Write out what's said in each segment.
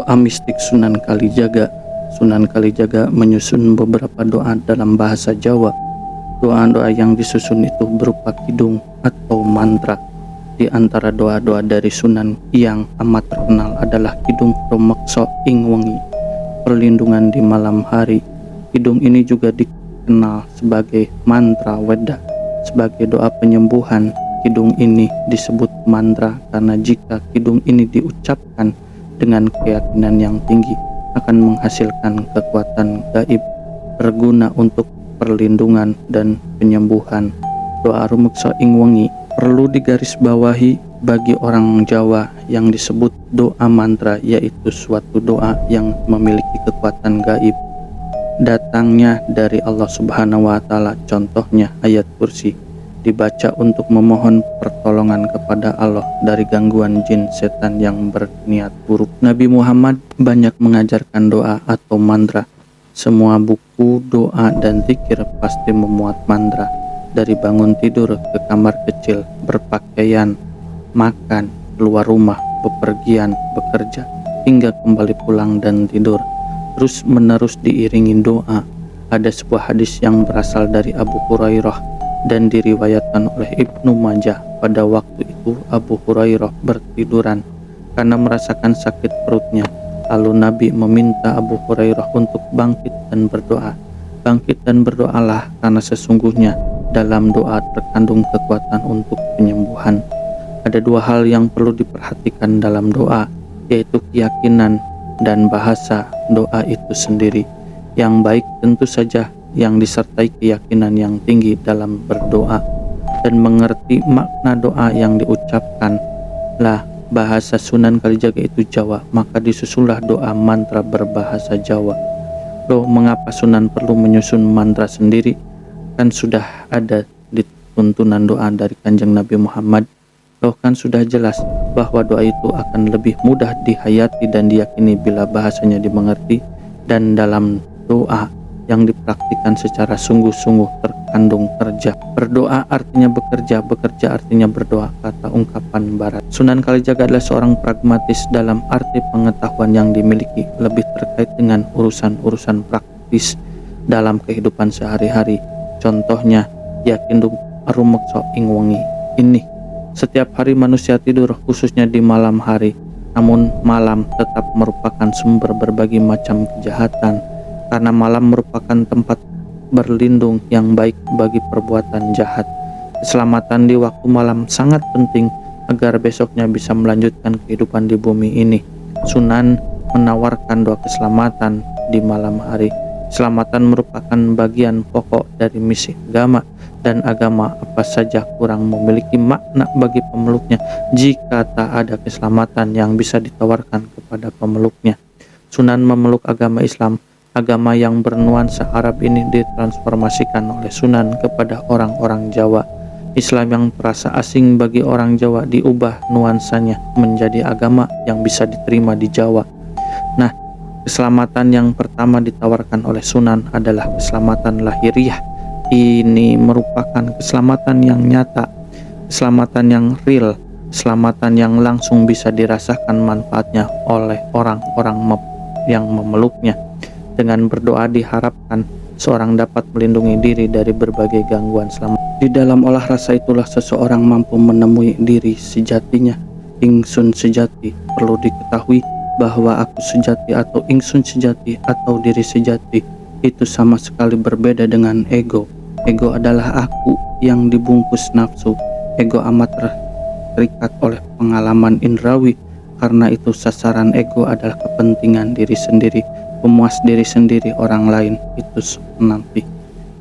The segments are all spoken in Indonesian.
Doa mistik Sunan Kalijaga. Sunan Kalijaga menyusun beberapa doa dalam bahasa Jawa. Doa-doa yang disusun itu berupa kidung atau mantra. Di antara doa-doa dari Sunan yang amat terkenal adalah Kidung Rumekso ing Wengi, perlindungan di malam hari. Kidung ini juga dikenal sebagai mantra Weda. Sebagai doa penyembuhan, kidung ini disebut mantra karena jika kidung ini diucapkan dengan keyakinan yang tinggi akan menghasilkan kekuatan gaib berguna untuk perlindungan dan penyembuhan. Doa Rumekso ing Wengi perlu digarisbawahi bagi orang Jawa yang disebut doa mantra, yaitu suatu doa yang memiliki kekuatan gaib datangnya dari Allah Subhanahu wa Ta'ala. Contohnya ayat kursi dibaca untuk memohon pertolongan kepada Allah dari gangguan jin setan yang berniat buruk. Nabi Muhammad banyak mengajarkan doa atau mantra. Semua buku doa dan zikir pasti memuat mantra. Dari bangun tidur ke kamar kecil, berpakaian, makan, keluar rumah, bepergian, bekerja, hingga kembali pulang dan tidur, terus menerus diiringi doa. Ada sebuah hadis yang berasal dari Abu Hurairah dan diriwayatkan oleh Ibnu Majah. Pada waktu itu Abu Hurairah bertiduran karena merasakan sakit perutnya. Lalu Nabi meminta Abu Hurairah untuk bangkit dan berdoa. Bangkit dan berdoalah, karena sesungguhnya dalam doa terkandung kekuatan untuk penyembuhan. Ada dua hal yang perlu diperhatikan dalam doa, yaitu keyakinan dan bahasa doa itu sendiri. Yang baik tentu saja yang disertai keyakinan yang tinggi dalam berdoa dan mengerti makna doa yang diucapkan. Lah, bahasa Sunan Kalijaga itu Jawa, maka disusunlah doa mantra berbahasa Jawa. Loh, mengapa Sunan perlu menyusun mantra sendiri? Kan sudah ada di tuntunan doa dari Kanjeng Nabi Muhammad. Loh, kan sudah jelas bahwa doa itu akan lebih mudah dihayati dan diyakini bila bahasanya dimengerti dan dalam doa yang dipraktikkan secara sungguh-sungguh terkandung kerja. Berdoa artinya bekerja, bekerja artinya berdoa, kata ungkapan barat. Sunan Kalijaga adalah seorang pragmatis dalam arti pengetahuan yang dimiliki lebih terkait dengan urusan-urusan praktis dalam kehidupan sehari-hari. Contohnya, ya Kidung Rumekso ing Wengi ini. Setiap hari manusia tidur, khususnya di malam hari. Namun malam tetap merupakan sumber berbagai macam kejahatan, karena malam merupakan tempat berlindung yang baik bagi perbuatan jahat. Keselamatan di waktu malam sangat penting agar besoknya bisa melanjutkan kehidupan di bumi ini. Sunan menawarkan doa keselamatan di malam hari. Keselamatan merupakan bagian pokok dari misi agama, dan agama apa saja kurang memiliki makna bagi pemeluknya jika tak ada keselamatan yang bisa ditawarkan kepada pemeluknya. Sunan memeluk agama Islam. Agama yang bernuansa Arab ini ditransformasikan oleh Sunan kepada orang-orang Jawa. Islam yang terasa asing bagi orang Jawa diubah nuansanya menjadi agama yang bisa diterima di Jawa. Nah, keselamatan yang pertama ditawarkan oleh Sunan adalah keselamatan lahiriah. Ini merupakan keselamatan yang nyata, keselamatan yang real, keselamatan yang langsung bisa dirasakan manfaatnya oleh orang-orang yang memeluknya. Dengan berdoa diharapkan seorang dapat melindungi diri dari berbagai gangguan selama. Di dalam olah rasa itulah seseorang mampu menemui diri sejatinya. Ingsun sejati. Perlu diketahui bahwa aku sejati atau ingsun sejati atau diri sejati itu sama sekali berbeda dengan ego. Ego adalah aku yang dibungkus nafsu. Ego amat terikat oleh pengalaman indrawi. Karena itu sasaran ego adalah kepentingan diri sendiri, pemuas diri sendiri, orang lain itu nanti.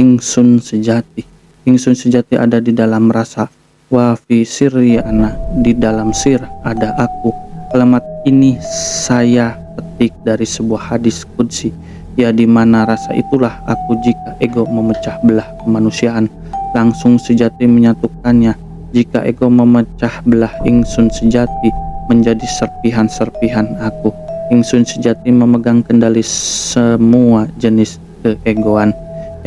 Ingsun sejati. Ingsun sejati ada di dalam rasa. Wa fi sirri ana, di dalam sir ada aku. Kalimat ini saya petik dari sebuah hadis qudsi, ya di mana rasa itulah aku jika ego memecah belah kemanusiaan, langsung sejati menyatukannya. Jika ego memecah belah ingsun sejati menjadi serpihan-serpihan aku. Ingsun sejati memegang kendali semua jenis keegoan.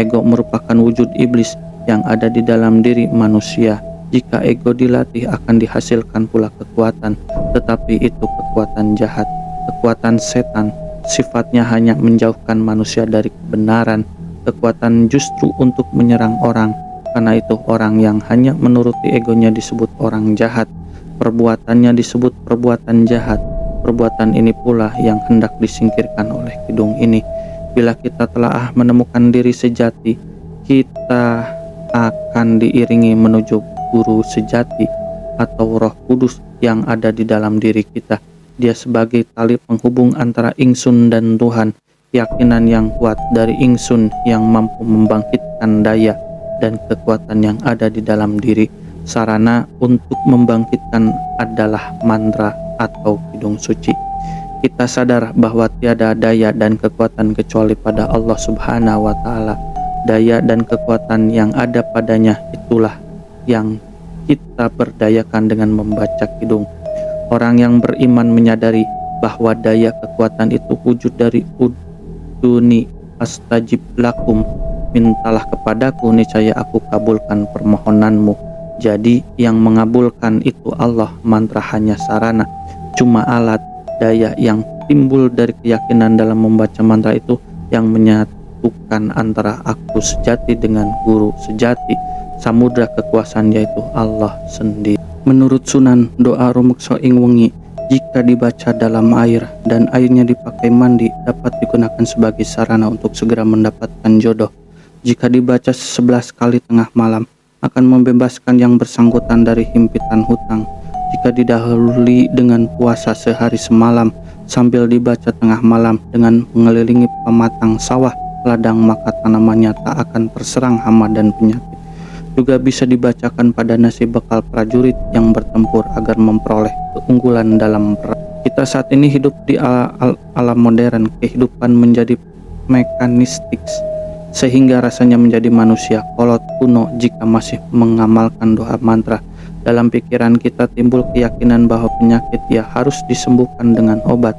Ego merupakan wujud iblis yang ada di dalam diri manusia. Jika ego dilatih akan dihasilkan pula kekuatan, tetapi itu kekuatan jahat. Kekuatan setan sifatnya hanya menjauhkan manusia dari kebenaran. Kekuatan justru untuk menyerang orang. Karena itu orang yang hanya menuruti egonya disebut orang jahat. Perbuatannya disebut perbuatan jahat. Perbuatan ini pula yang hendak disingkirkan oleh kidung ini. Bila kita telah menemukan diri sejati, kita akan diiringi menuju guru sejati atau Roh Kudus yang ada di dalam diri kita. Dia sebagai tali penghubung antara ingsun dan Tuhan, keyakinan yang kuat dari ingsun yang mampu membangkitkan daya dan kekuatan yang ada di dalam diri. Sarana untuk membangkitkan adalah mantra atau kidung suci. Kita sadar bahwa tiada daya dan kekuatan kecuali pada Allah Subhanahu wa Ta'ala. Daya dan kekuatan yang ada padanya itulah yang kita berdayakan dengan membaca kidung. Orang yang beriman menyadari bahwa daya kekuatan itu wujud dari uduni astajib lakum, mintalah kepadaku niscaya aku kabulkan permohonanmu. Jadi yang mengabulkan itu Allah, mantra hanya sarana, cuma alat. Daya yang timbul dari keyakinan dalam membaca mantra itu yang menyatukan antara aku sejati dengan guru sejati, samudra kekuasaan yaitu Allah sendiri. Menurut Sunan, doa rumekso ing wengi jika dibaca dalam air dan airnya dipakai mandi dapat digunakan sebagai sarana untuk segera mendapatkan jodoh. Jika dibaca 11 kali tengah malam akan membebaskan yang bersangkutan dari himpitan hutang. Jika didahului dengan puasa sehari semalam sambil dibaca tengah malam dengan mengelilingi pematang sawah ladang, maka tanamannya tak akan terserang hama dan penyakit. Juga bisa dibacakan pada nasi bekal prajurit yang bertempur agar memperoleh keunggulan dalam perang. Kita saat ini hidup di alam modern, kehidupan menjadi mekanistik sehingga rasanya menjadi manusia kolot kuno jika masih mengamalkan doa mantra. Dalam pikiran kita timbul keyakinan bahwa penyakit ya harus disembuhkan dengan obat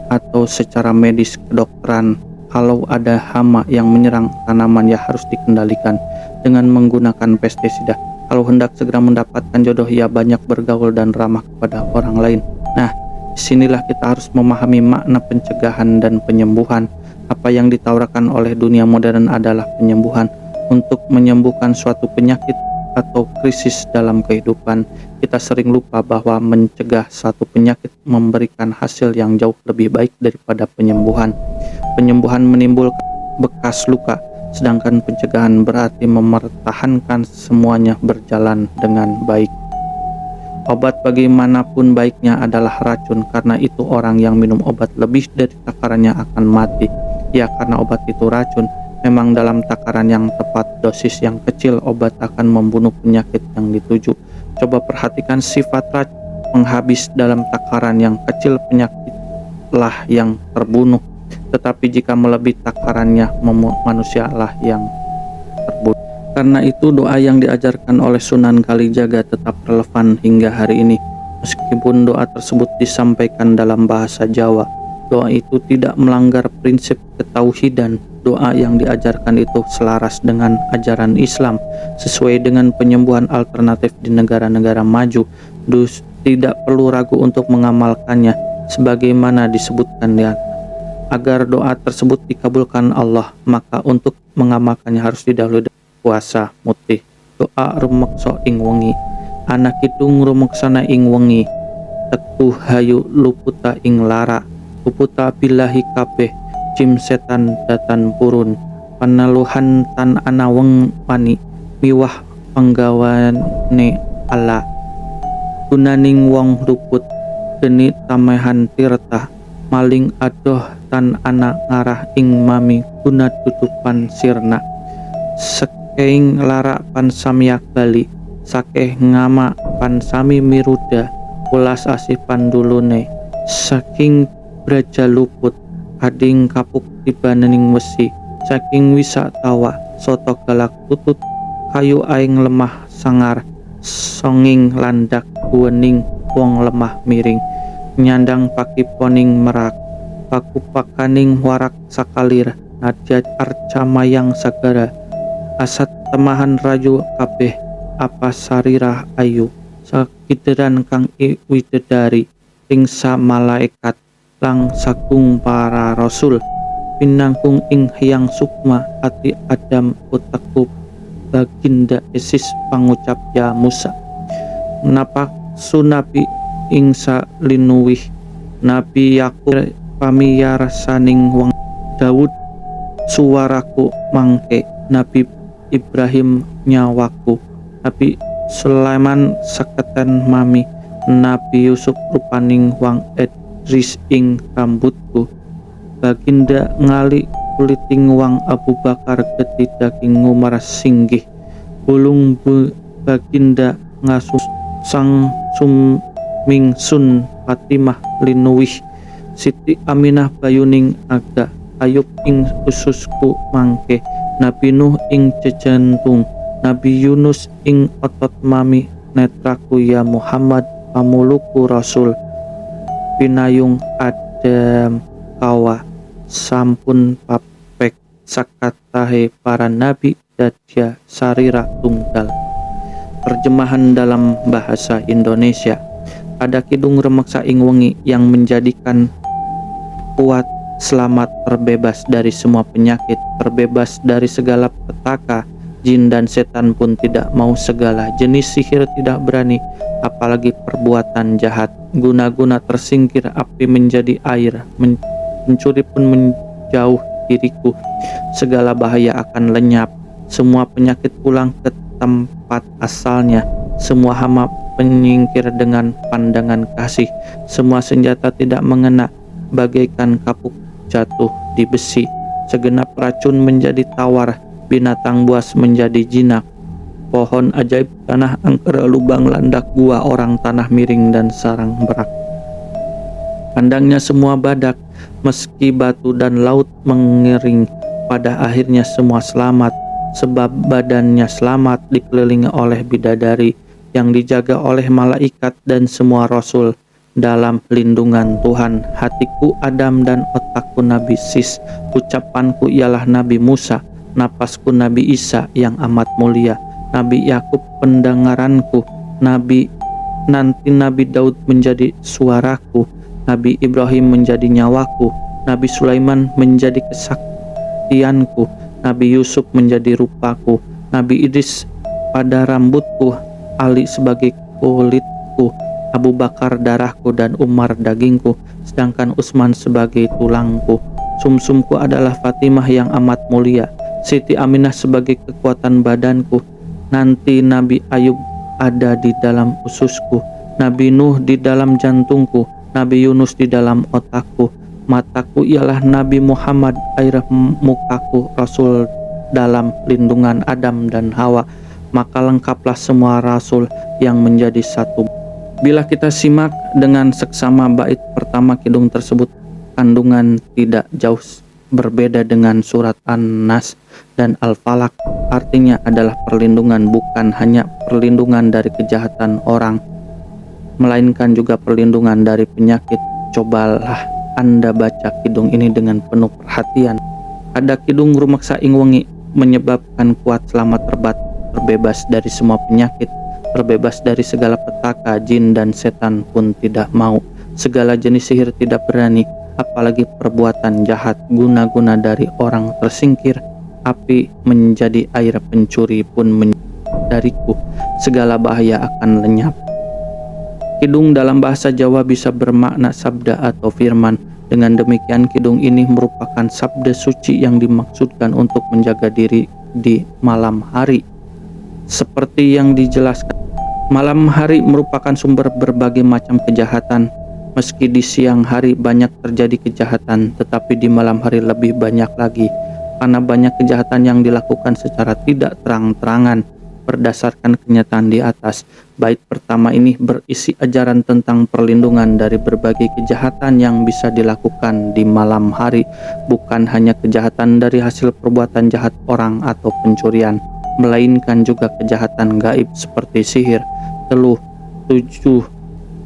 atau secara medis kedokteran. Kalau ada hama yang menyerang tanaman ya harus dikendalikan dengan menggunakan pestisida. Kalau hendak segera mendapatkan jodoh ya banyak bergaul dan ramah kepada orang lain. Nah, disinilah kita harus memahami makna pencegahan dan penyembuhan. Apa yang ditawarkan oleh dunia modern adalah penyembuhan. Untuk menyembuhkan suatu penyakit atau krisis dalam kehidupan, kita sering lupa bahwa mencegah satu penyakit memberikan hasil yang jauh lebih baik daripada penyembuhan. Penyembuhan menimbulkan bekas luka, sedangkan pencegahan berarti mempertahankan semuanya berjalan dengan baik. Obat bagaimanapun baiknya adalah racun, karena itu orang yang minum obat lebih dari takarannya akan mati. Ya, karena obat itu racun, memang dalam takaran yang tepat, dosis yang kecil obat akan membunuh penyakit yang dituju. Coba perhatikan sifat racun menghabis dalam takaran yang kecil, penyakitlah yang terbunuh. Tetapi jika melebihi takarannya, manusialah yang terbunuh. Karena itu doa yang diajarkan oleh Sunan Kalijaga tetap relevan hingga hari ini. Meskipun doa tersebut disampaikan dalam bahasa Jawa, doa itu tidak melanggar prinsip ketauhidan. Doa yang diajarkan itu selaras dengan ajaran Islam, sesuai dengan penyembuhan alternatif di negara-negara maju. Tidak perlu ragu untuk mengamalkannya, sebagaimana disebutkan di atas. Agar doa tersebut dikabulkan Allah, maka untuk mengamalkannya harus didahului puasa mutih. Doa rumekso ing wengi, anak kidung rumeksana ing wengi, teguh hayu luputa ing lara, luputa billahi kabeh, cim setan datan purun, paneluhan tan anaweng pani, miwah penggawane Allah, gunaning wong luput, geni tamehan tirta, maling adoh tan anak ngarah ing mami guna tutupan sirna, sekeing lara pan samyak bali, sakeh ngama pan sami miruda, ulas asih pandulune, saking braja luput, ading kapuk tibaning wesi, saking wisa tawa, soto galak tutut, kayu aing lemah sangar, songing landak buening wong lemah miring, nyandang pakiponing merak, paku pakaning warak sakalir, nadya arca mayang sagara, asat temahan rayu kabeh, apa sarirah ayu, sakideran kang widedari, tingsa malaikat, lang sakung para rasul pinangkung ing hyang sukma ati Adam utaku baginda esis pangucap ya Musa napaksu nabi ing salinuwih Nabi Yakub pamiyarsaning wong Daud suaraku mangke Nabi Ibrahim nyawaku Nabi Sulaiman saketan mami Nabi Yusuf rupaning wang Idris ing rambutku baginda ngali kuliting wang Abu Bakar geti daging ngumar singgih bulung baginda ngasus sang sumingsun Fatimah linuwih Siti Aminah bayuning aga Ayub ing ususku mangke Nabi Nuh ing cejantung Nabi Yunus ing otot mami netraku ya Muhammad pamuluku Rasul pinayung Adam kawa sampun papek sakatahe para nabi dadya sarira tunggal. Terjemahan dalam bahasa Indonesia. Ada kidung remaksa ing wengi yang menjadikan kuat selamat terbebas dari semua penyakit, terbebas dari segala petaka, jin dan setan pun tidak mau, segala jenis sihir tidak berani, apalagi perbuatan jahat. Guna-guna tersingkir, api menjadi air, mencuri pun menjauh diriku. Segala bahaya akan lenyap, semua penyakit pulang ke tempat asalnya, semua hama menyingkir dengan pandangan kasih, semua senjata tidak mengena, bagaikan kapuk jatuh di besi, segenap racun menjadi tawar, binatang buas menjadi jinak, pohon ajaib tanah angker, lubang landak gua orang, tanah miring dan sarang berak. Pandangnya semua badak, meski batu dan laut mengering, pada akhirnya semua selamat, sebab badannya selamat dikelilingi oleh bidadari yang dijaga oleh malaikat dan semua rasul dalam lindungan Tuhan. Hatiku Adam dan otakku Nabi Sis, ucapanku ialah Nabi Musa, napasku Nabi Isa yang amat mulia, Nabi Yakub pendengaranku, nanti Nabi Daud menjadi suaraku, Nabi Ibrahim menjadi nyawaku, Nabi Sulaiman menjadi kesaktianku, Nabi Yusuf menjadi rupaku, Nabi Idris pada rambutku, Ali sebagai kulitku, Abu Bakar darahku dan Umar dagingku, sedangkan Utsman sebagai tulangku. Sumsumku adalah Fatimah yang amat mulia, Siti Aminah sebagai kekuatan badanku. Nanti Nabi Ayub ada di dalam ususku, Nabi Nuh di dalam jantungku, Nabi Yunus di dalam otakku. Mataku ialah Nabi Muhammad, air mukaku Rasul dalam lindungan Adam dan Hawa. Maka lengkaplah semua rasul yang menjadi satu. Bila kita simak dengan seksama bait pertama kidung tersebut, kandungan tidak jauh berbeda dengan surat An-Nas dan Al-Falaq. Artinya adalah perlindungan, bukan hanya perlindungan dari kejahatan orang, melainkan juga perlindungan dari penyakit. Cobalah Anda baca kidung ini dengan penuh perhatian. Ada kidung rumaksa ing wengi menyebabkan kuat selamat terbebas dari semua penyakit, terbebas dari segala petaka, jin dan setan pun tidak mau, segala jenis sihir tidak berani, apalagi perbuatan jahat. Guna-guna dari orang tersingkir, api menjadi air, pencuri pun dariku, segala bahaya akan lenyap. Kidung dalam bahasa Jawa bisa bermakna sabda atau firman. Dengan demikian kidung ini merupakan sabda suci yang dimaksudkan untuk menjaga diri di malam hari. Seperti yang dijelaskan, malam hari merupakan sumber berbagai macam kejahatan. Meski di siang hari banyak terjadi kejahatan, tetapi di malam hari lebih banyak lagi, karena banyak kejahatan yang dilakukan secara tidak terang-terangan. Berdasarkan kenyataan di atas, bait pertama ini berisi ajaran tentang perlindungan dari berbagai kejahatan yang bisa dilakukan di malam hari, bukan hanya kejahatan dari hasil perbuatan jahat orang atau pencurian, melainkan juga kejahatan gaib seperti sihir, teluh, tujuh,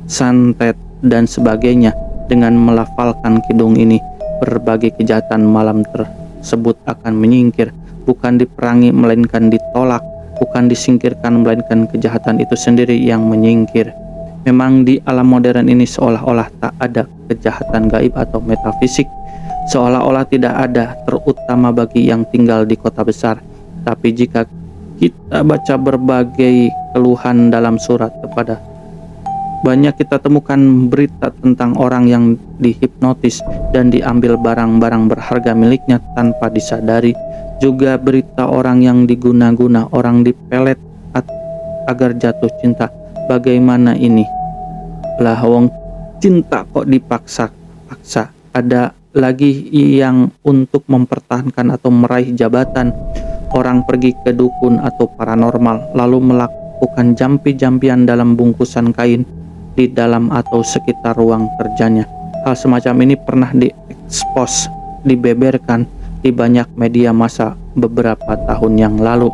santet, dan sebagainya. Dengan melafalkan kidung ini, berbagai kejahatan malam tersebut akan menyingkir, bukan diperangi melainkan ditolak, bukan disingkirkan melainkan kejahatan itu sendiri yang menyingkir. Memang di alam modern ini seolah-olah tak ada kejahatan gaib atau metafisik, seolah-olah tidak ada, terutama bagi yang tinggal di kota besar. Tapi jika kita baca berbagai keluhan dalam surat kepada banyak, kita temukan berita tentang orang yang dihipnotis dan diambil barang-barang berharga miliknya tanpa disadari. Juga berita orang yang diguna-guna, orang dipelet agar jatuh cinta. Bagaimana ini? Lah wong cinta kok dipaksa-paksa. Ada lagi yang untuk mempertahankan atau meraih jabatan. Orang pergi ke dukun atau paranormal lalu melakukan jampi-jampian dalam bungkusan kain di dalam atau sekitar ruang kerjanya. Hal semacam ini pernah diekspos, dibeberkan di banyak media massa beberapa tahun yang lalu.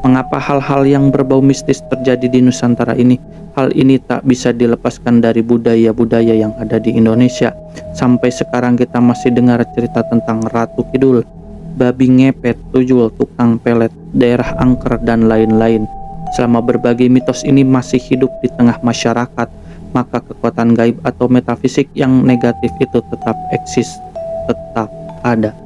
Mengapa hal-hal yang berbau mistis terjadi di Nusantara ini? Hal ini tak bisa dilepaskan dari budaya-budaya yang ada di Indonesia. Sampai sekarang kita masih dengar cerita tentang Ratu Kidul, babi ngepet, tuyul, tukang pelet, daerah angker, dan lain-lain. Selama berbagai mitos ini masih hidup di tengah masyarakat, maka kekuatan gaib atau metafisik yang negatif itu tetap eksis, tetap ada.